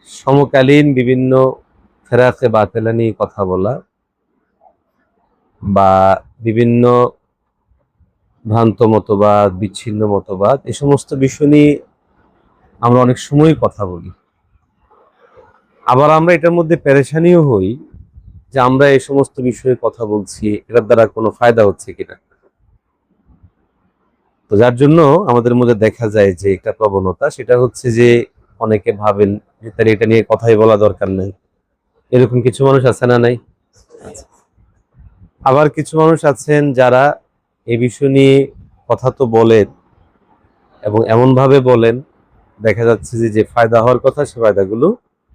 সমকালীন বিভিন্ন ফেরাকে বাতেলা নিয়ে কথা বলা বা বিভিন্ন ভ্রান্ত মতবাদ, বিচ্ছিন্ন মতবাদ, এই সমস্ত বিষয় নিয়ে আমরা অনেক সময় কথা বলি। আবার আমরা এটার মধ্যে পেরেশানিও হই যে আমরা এই সমস্ত বিষয়ে কথা বলছি, এটার দ্বারা কোনো ফায়দা হচ্ছে কিনা। তো যার জন্য আমাদের মধ্যে দেখা যায় যে একটা প্রবণতা, সেটা হচ্ছে যে অনেকে ভাবেন যে তার এটা নিয়ে কথাই বলা দরকার নেই। এরকম কিছু মানুষ আছে না নাই? আবার কিছু মানুষ আছেন যারা এই বিষয় নিয়ে কথা তো বলেন এবং এমন ভাবে বলেন দেখা যাচ্ছে যে যে ফায়দা হওয়ার কথা সে ফায়দাগুলো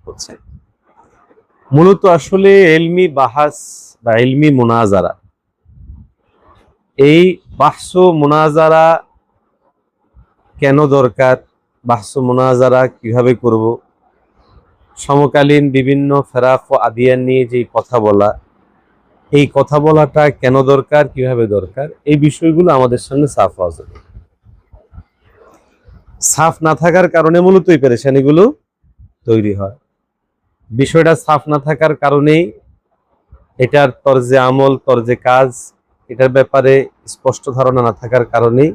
হচ্ছে। মূলত আসলে ইলমি বাহাস বা ইলমি মুনাজারা, এই বাহস মুনাজারা কেন দরকার, বাহস মুনাজারা কিভাবে করব, সমকালীন বিভিন্ন ফেরাক ও আদিয়ান নিয়ে যে কথা বলা, এই কথা বলাটা কেন দরকার, কিভাবে দরকার, এই বিষয়গুলো আমাদের সামনে সাফ হওয়া যাবে। সাফ না থাকার কারণে মূলত এই পেরেশানিগুলো তৈরি হয়। বিষয়টা সাফ না থাকার কারণেই এটার তরজে আমল, তরজে কাজ, এটার ব্যাপারে স্পষ্ট ধারণা না থাকার কারণেই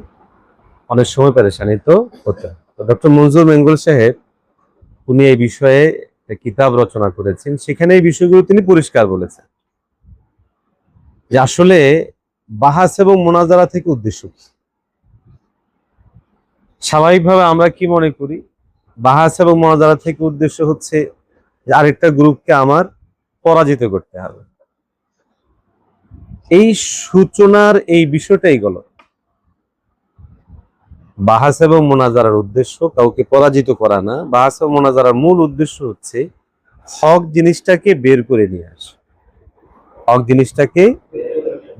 অনেক সময় পেরেশানি তো হতে হয়। তো ডক্টর মনজুর মেঙ্গুল সাহেব উনি এই বিষয়ে কিতাব রচনা করেছেন, সেখানে এই বিষয়গুলো তিনি পরিষ্কার বলেছেন যে আসলে বাহাস এবং মোনাজারা থেকে উদ্দেশ্য কি। স্বাভাবিকভাবে আমরা কি মনে করি, বাহাস এবং মোনাজারা থেকে উদ্দেশ্য হচ্ছে যে আরেকটা গ্রুপকে আমার পরাজিত করতে হবে। এই সূচনার এই বিষয়টাই গেল। বাহাস এবং মোনাজারার উদ্দেশ্য কাউকে পরাজিত করা না। বাহাস এবং মোনাজারার মূল উদ্দেশ্য হচ্ছে হক জিনিসটাকে বের করে নিয়ে আসা, হক জিনিসটাকে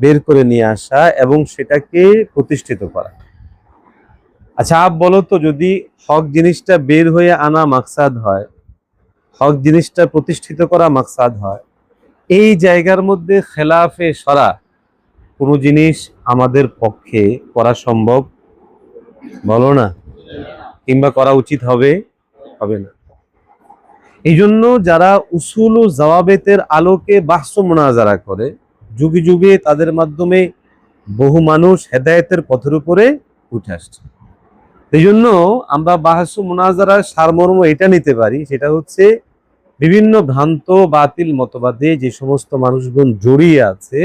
বের করে নিয়ে আসা এবং সেটাকে প্রতিষ্ঠিত করা। আচ্ছা আপ বলো তো, যদি হক জিনিসটা বের হয়ে আনা মাকসাদ হয়, হক জিনিসটা প্রতিষ্ঠিত করা মাকসাদ হয়, এই জায়গার মধ্যে খেলাফে সরা কোনো জিনিস আমাদের পক্ষে করা সম্ভব? বলো না, কিংবা করা উচিত হবে? হবে না। এই জন্য যারা উসুল ও জওয়াবেতের আলোকে বাহস মুনাজারা করে, যুগে যুগে তাদের মাধ্যমে বহু মানুষ হেদায়েতের পথের উপরে উঠে আসছে। এই জন্য আমরা বাহস মুনাজারার সারমর্ম এটা নিতে পারি, সেটা হচ্ছে বিভিন্ন ভ্রান্ত বাতিল মতবাদে যে সমস্ত মানুষগণ জড়িয়ে আছে,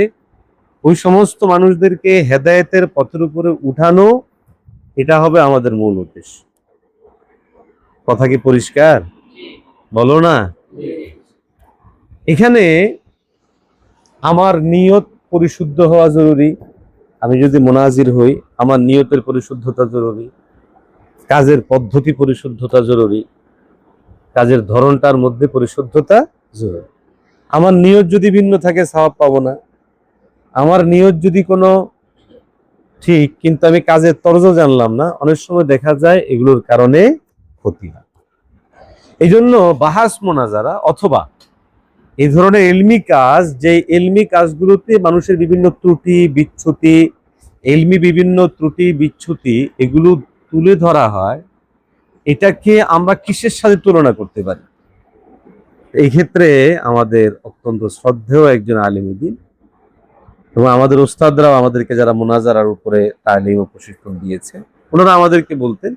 ওই সমস্ত মানুষদেরকে হেদায়েতের পথের উপরে উঠানো, এটা হবে আমাদের মূল উদ্দেশ্য। কথা কি পরিষ্কার? বলো না। এখানে আমার নিয়ত পরিশুদ্ধ হওয়া জরুরি। আমি যদি মুনাজির হই, আমার নিয়তের পরিশুদ্ধতা জরুরি, কাজের পদ্ধতি পরিশুদ্ধতা জরুরি, কাজের ধরনটার মধ্যে পরিশুদ্ধতা জরুরি। আমার নিয়ত যদি ভিন্ন থাকে সওয়াব পাবো না। আমার নিয়ত যদি কোনো ঠিক কিন্তু আমি কাজের তরজ জানলাম না, অনেক সময় দেখা যায় এগুলোর কারণে ক্ষতি হয়। এই জন্য বাহাস মোনাজারা অথবা এই ধরনের ইলমি কাজ, যে ইলমি কাজগুলোতে মানুষের বিভিন্ন ত্রুটি বিচ্যুতি, ইলমি বিভিন্ন ত্রুটি বিচ্যুতি এগুলো তুলে ধরা হয়, এটাকে আমরা কিসের সাথে তুলনা করতে পারি? এই ক্ষেত্রে আমাদের অত্যন্ত শ্রদ্ধেয় একজন আলিম দ্বীন এবং আমাদের ওস্তাদরাও আমাদেরকে, যারা মুনাজারার উপরে তালিম ও প্রশিক্ষণ দিয়েছে, ওনারা আমাদেরকে বলতেন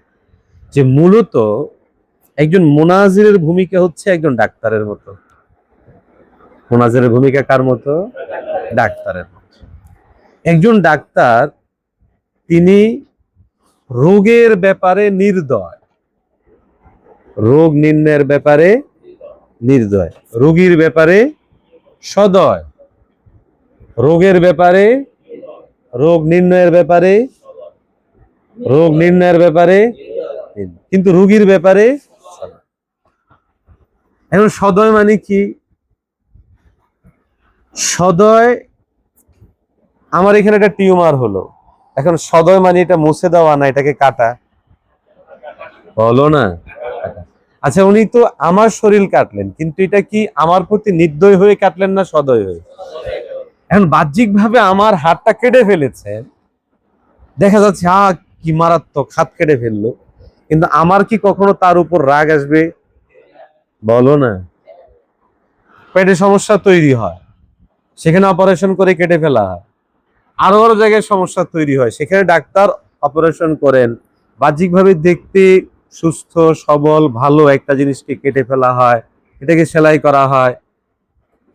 যে মূলত একজন মুনাজিরের ভূমিকা হচ্ছে একজন ডাক্তারের মতো। মুনাজিরের ভূমিকা কার মতো? ডাক্তারের মতো। একজন ডাক্তার তিনি রোগের ব্যাপারে নির্দয়, রোগ নির্ণয়ের ব্যাপারে নির্দয়, রোগীর ব্যাপারে সদয়, রোগের ব্যাপারে, রোগ নির্ণয়ের ব্যাপারে, রোগ নির্ণয়ের ব্যাপারে, কিন্তু রোগীর ব্যাপারে সদয়। এখন সদয় মানে কি? সদয়, আমার এখানে একটা টিউমার হলো, এখন সদয় মানে এটা মুছে দেওয়া না, এটাকে কাটা, হলো না? আচ্ছা উনি তো আমার শরীর কাটলেন, কিন্তু এটা কি আমার প্রতি নির্দয় হয়ে কাটলেন না সদয় হয়ে? এখন বাহ্যিক ভাবে আমার হাতটা কেটে ফেলেছেন, দেখা যাচ্ছে কি মারাত্মক, হাত কেটে ফেললো, কিন্তু আমার কি কখনো তার উপর রাগ আসবে? বলো না, পেটে সমস্যা তৈরি হয়, সেখানে অপারেশন করে কেটে ফেলা হয়। আরো আরো জায়গায় সমস্যা তৈরি হয়, সেখানে ডাক্তার অপারেশন করেন, বাহ্যিকভাবে দেখতে সুস্থ সবল ভালো একটা জিনিসকে কেটে ফেলা হয়, এটাকে সেলাই করা হয়।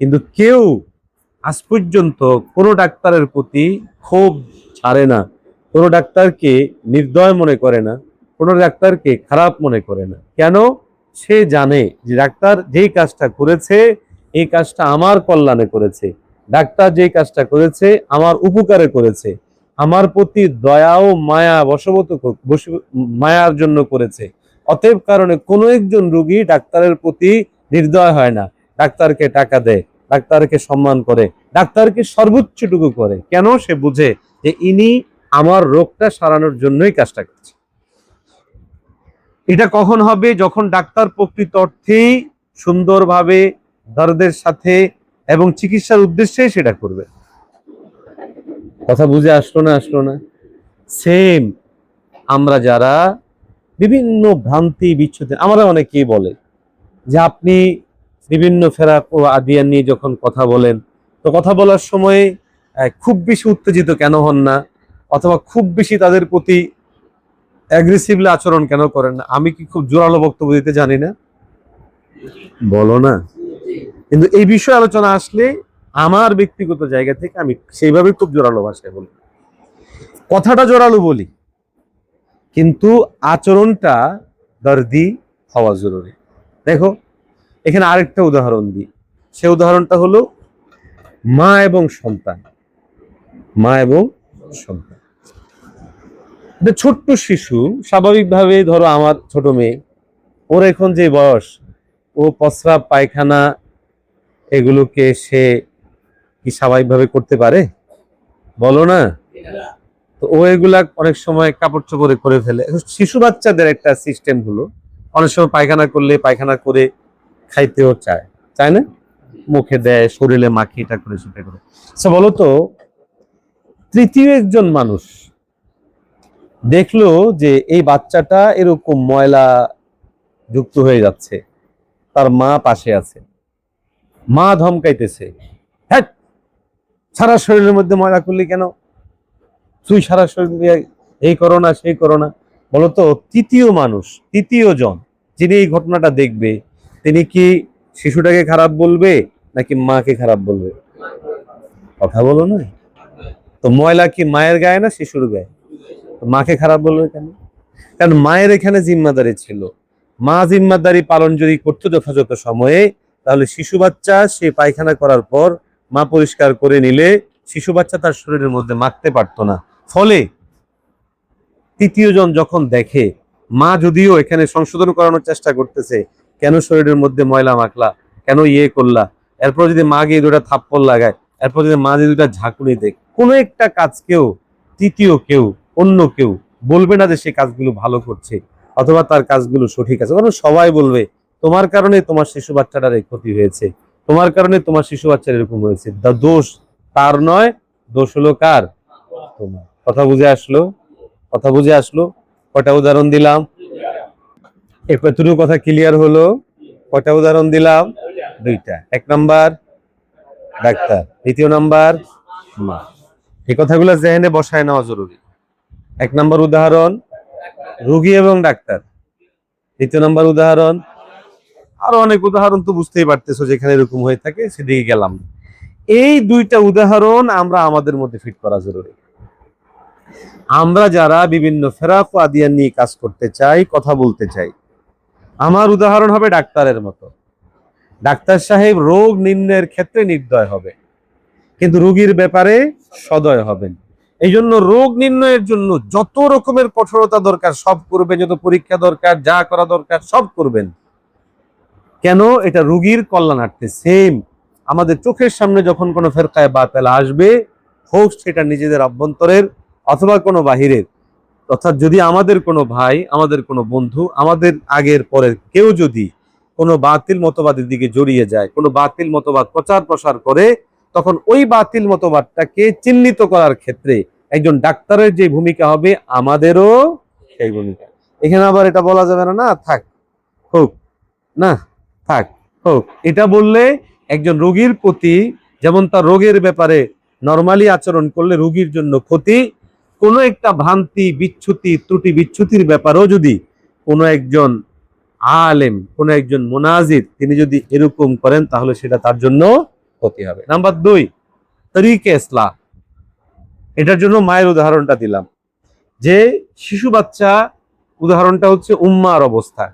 কিন্তু কেউ আজ পর্যন্ত কোনো ডাক্তারের প্রতি ক্ষোভ ছাড়ে না, কোনো ডাক্তারকে নির্দয় মনে করে না, কোনো ডাক্তারকে খারাপ মনে করে না। কেন? সে জানে যে ডাক্তার যেই কাজটা করেছে এই কাজটা আমার কল্যাণে করেছে, ডাক্তার যেই কাজটা করেছে আমার উপকারে করেছে, আমার প্রতি দয়া ও মায়া মায়ার জন্য করেছে। অতএব কারণে কোনো একজন রোগী ডাক্তারের প্রতি নির্দয় হয় না, ডাক্তারকে টাকা দেয়, ডাক্তারকে সম্মান করে, ডাক্তারকে সর্বোচ্চটুকু করে। কেন? সে বুঝে যে ইনি আমার রোগটা সারানোর জন্যই কাজটা করছে। এটা কখন হবে? যখন ডাক্তার প্রকৃত অর্থেই সুন্দরভাবে দর্দের সাথে এবং চিকিৎসার উদ্দেশ্যে সেটা করবে। কথা বুঝে আসলো না? আসলো না? সেম আমরা যারা বিভিন্ন ভ্রান্তি বিচ্ছুতি, আমরা অনেকেই বলে যে আপনি বিভিন্ন ফেরাক ও আদিয়ান নিয়ে যখন কথা বলেন, তো কথা বলার সময় খুব বেশি উত্তেজিত কেন হন না, অথবা খুব বেশি তাদের প্রতি অ্যাগ্রেসিভলি আচরণ কেন করেন না? আমি কি খুব জোরালো বক্তব্য দিতে জানি না? বলো না। কিন্তু এই বিষয়ে আলোচনা আসলে আমার ব্যক্তিগত জায়গা থেকে আমি সেইভাবে খুব জোরালো ভাষায় বলি, কথাটা জোরালো বলি, কিন্তু আচরণটা দর্দি হওয়া জরুরি। দেখো, এখানে আরেকটা উদাহরণ দিই। সে উদাহরণটা হলো মা এবং সন্তান। মা এবং সন্তান, ছোট্ট শিশু স্বাভাবিকভাবে, ধরো আমার ছোট মেয়ে, ওর এখন যে বয়স, ও প্রস্রাব পায়খানা এগুলোকে সে কি স্বাভাবিকভাবে করতে পারে? বলো না। তো ও এগুলা অনেক সময় কাপড় চোপড়ে করে ফেলে। শিশু বাচ্চাদের একটা সিস্টেম হলো, অনেক সময় পায়খানা করলে পায়খানা করে খাইতেও চায়, চায় না? মুখে দেয়, শরীরে মাখিয়ে এটা করে সেটা করে। আচ্ছা বলো তো, তৃতীয় একজন মানুষ দেখলো যে এই বাচ্চাটা এরকম ময়লা যুক্ত হয়ে যাচ্ছে, তার মা পাশে আছে, মা ধমকাইতেছে, হ্যাঁ সারা শরীরের মধ্যে ময়লা করলি কেন, তুই সারা শরীর এই করো না সেই করো না। বলতো তৃতীয় মানুষ, তৃতীয় জন যিনি এই ঘটনাটা দেখবে, তিনি কি শিশুটাকে খারাপ বলবে নাকি মাকে খারাপ বলবে? কথা বলো না। তো ময়লা কি মায়ের গায়ে না শিশুর গায়ে? মাকে খারাপ বলবে কেন? কারণ মায়ের এখানে জিম্মাদারি ছিল। মা জিম্মাদারি পালন যদি করতো যথাযথ সময়ে, তাহলে শিশু বাচ্চা সে পায়খানা করার পর মা পরিষ্কার করে নিলে শিশু বাচ্চা তার শরীরের মধ্যে মাখতে পারতো না। ফলে তৃতীয় জন যখন দেখে মা যদিও এখানে সংশোধন করানোর চেষ্টা করতেছে, কেন শরীরের মধ্যে ময়লা মাখলা, কেন ইয়ে করলা, এরপর যদি মা গিয়ে দুটা থাপ্পড় লাগায়, এরপর যদি মা যদি দুটা ঝাঁকুনি দেয়, কোনো একটা কাজকেও তৃতীয় কেউ, অন্য কেউ বলবে না যে সে কাজগুলো ভালো করছে অথবা তার কাজগুলো সঠিক আছে। কারণ সবাই বলবে তোমার কারণে তোমার শিশু বাচ্চাটার এই ক্ষতি হয়েছে, তোমার কারণে তোমার শিশু বাচ্চার এরকম হয়েছে। দোষ তার নয়, দোষ হলো কার? তোমার। কথা বুঝে আসলো? কথা বুঝে আসলো? কয়টা উদাহরণ দিলাম? এতটুকু কথা ক্লিয়ার হলো? কয়টা উদাহরণ দিলাম? দুইটা। এক নাম্বার ডাক্তার, দ্বিতীয় নাম্বার মা। এই কথাগুলো জেহেনে বসায় নেওয়া জরুরি। এক নাম্বার উদাহরণ রোগী এবং ডাক্তার, দ্বিতীয় নাম্বার উদাহরণ, আরো অনেক উদাহরণ তো বুঝতেই পারতেছো যেখানে এরকম হয়ে থাকে, সেদিকে গেলাম। এই দুইটা উদাহরণ আমরা আমাদের মধ্যে ফিট করা জরুরি। আমরা যারা বিভিন্ন ফেরাক ও আদিয়ান নিয়ে কাজ করতে চাই, কথা বলতে চাই, আমার উদাহরণ হবে ডাক্তারের মতো। ডাক্তার সাহেব রোগ নির্ণয়ের ক্ষেত্রে নির্দয় হবে, কিন্তু রোগীর ব্যাপারে সদয় হবেন। এই জন্য রোগ নির্ণয়ের জন্য যত রকমের কঠোরতা দরকার সব করবেন, যত পরীক্ষা দরকার যা করা দরকার সব করবেন। কেন? এটা রোগীর কল্যাণার্থে। সেম আমাদের চোখের সামনে যখন কোনো ফেরকায়ে বাতিলা আসবে, হোক সেটা নিজেদের অভ্যন্তরের অথবা কোনো বাহিরের, অর্থাৎ যদি আমাদের কোনো ভাই, আমাদের কোনো বন্ধু, আমাদের আগের পরের কেউ যদি কোনো বাতিল মতবাদের দিকে জড়িয়ে যায়, কোনো বাতিল মতবাদ প্রচার প্রসার করে, তখন ওই বাতিল মতবাদটাকে চিহ্নিত করার ক্ষেত্রে একজন ডাক্তারের যে ভূমিকা হবে, আমাদেরও সেই ভূমিকা। এখানে আবার এটা বলা যাবে না, না থাক হোক না, থাক হোক, এটা বললে একজন রোগীর প্রতি, যেমন তার রোগের ব্যাপারে নরমালি আচরণ করলে রোগীর জন্য ক্ষতি, কোনো একটা ভ্রান্তি বিচ্যুতি ত্রুটি বিচ্যুতির ব্যাপারেও যদি কোনো একজন আলেম, কোনো একজন মুনাজির তিনি যদি এরকম করেন তাহলে সেটা তার জন্য ক্ষতি হবে। নাম্বার 2, তরিকে ইসলাহ। এটার জন্য মায়ের উদাহরণটা দিলাম, যে শিশু বাচ্চা উদাহরণটা হচ্ছে উম্মার অবস্থা।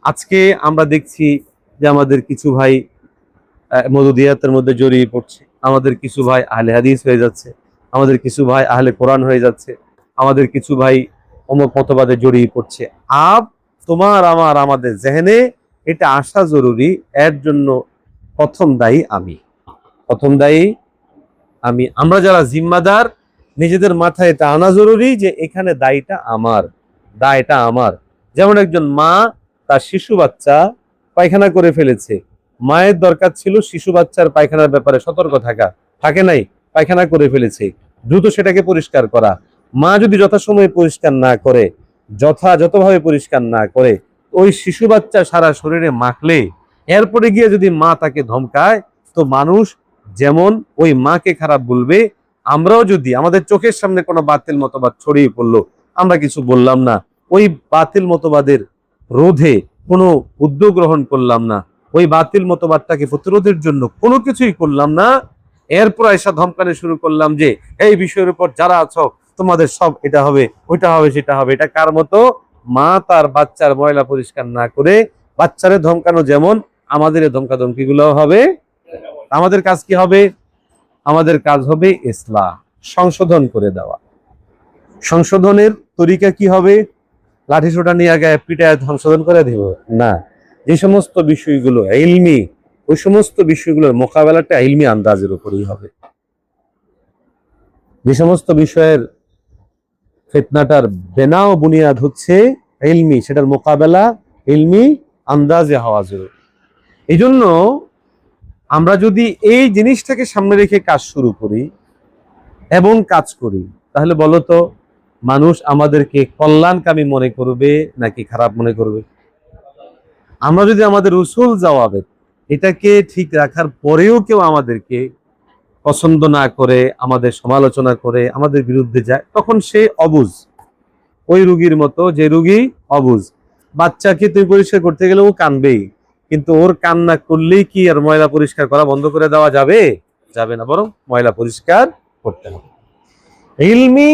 আজকে আমরা দেখছি যে আমাদের কিছু ভাই মওদুদিয়াতের মধ্যে জড়িয়ে পড়ছে, আমাদের কিছু ভাই আহলে হাদিস হয়ে যাচ্ছে, আমাদের কিছু ভাই আহলে কোরআন হয়ে যাচ্ছে, আমাদের কিছু ভাই অমুক মতবাদে জড়িয়ে পড়ছে। তোমার আমার আমাদের জেহেনে এটা আসা জরুরি, এর জন্য প্রথম দায়ী আমি, প্রথম দায়ী আমি। আমরা যারা জিম্মাদার, নিজেদের মাথায় এটা আনা জরুরি যে এখানে দায়টা আমার। যেমন একজন মা তার শিশু বাচ্চা পায়খানা করে ফেলেছে, মায়ের দরকার ছিল শিশু বাচ্চার পায়খানার ব্যাপারে সতর্ক থাকা, থাকে নাই, পায়খানা করে ফেলেছে, দ্রুত সেটাকে পরিষ্কার করা। মা যদি যথাসময়ে পরিষ্কার না করে, যথাযথভাবে পরিষ্কার না করে, ওই শিশু বাচ্চা সারা শরীরে মাখলে এরপরে গিয়ে যদি মা তাকে ধমকায়, তো মানুষ যেমন ওই মাকে খারাপ বলবে, আমরাও যদি আমাদের চোখের সামনে কোনো বাতিল মতবাদ ছড়িয়ে পড়লো, আমরা কিছু বললাম না, ওই বাতিল মতবাদের রোধে কোনো উদ্যোগ গ্রহণ করলাম না, ওই বাতিল মতবাদটাকে প্রতিরোধের জন্য কোনো কিছুই করলাম না, এরপর এসে ধমকানো শুরু করলাম যে এই বিষয়ের উপর যারা আছো তোমাদের সব এটা হবে, ওইটা হবে, সেটা হবে। এটা কার মতো? মা তার বাচ্চার ময়লা পরিষ্কার না করে বাচ্চারে ধমকানো যেমন, আমাদের ধমকা ধমকি গুলো হবে। আমাদের কাজ কি হবে? আমাদের কাজ হবে ইসলাহ, সংশোধন করে দেওয়া। সংশোধনের তরিকা কি হবে? লাঠি সোটা নিয়ে আগে পিটায় সংশোধন করে দিব না। যে সমস্ত বিষয়গুলো ইলমি, ওই সমস্ত বিষয়গুলোর মোকাবেলাটা ইলমি আন্দাজের উপরেই হবে। যে সমস্ত বিষয়ের ফিতনাটার বেনাও বুনিয়াদ হচ্ছে ইলমি, সেটার মোকাবেলা ইলমি আন্দাজে হওয়া জরুরি। এই জন্য আমরা যদি এই জিনিসটাকে সামনে রেখে কাজ শুরু করি এবং কাজ করি, তাহলে বলতো মানুষ আমাদেরকে কল্যাণকামী মনে করবে নাকি খারাপ মনে করবে? আমরা যদি আমাদের উসুল জওয়াবে এটাকে ঠিক রাখার পরেও কেউ আমাদেরকে পছন্দ না করে, আমাদের সমালোচনা করে, আমাদের বিরুদ্ধে যায়, তখন সে অবুঝ, ওই রুগীর মতো যে রুগী অবুঝ। বাচ্চাকে তুমি পরিষ্কার করতে গেলে ও কানবেই, কিন্তু ওর কান্না করলেই কি আর ময়লা পরিষ্কার করা বন্ধ করে দেওয়া যাবে? যাবে না, বরং ময়লা পরিষ্কার করতে হবে। ইলমি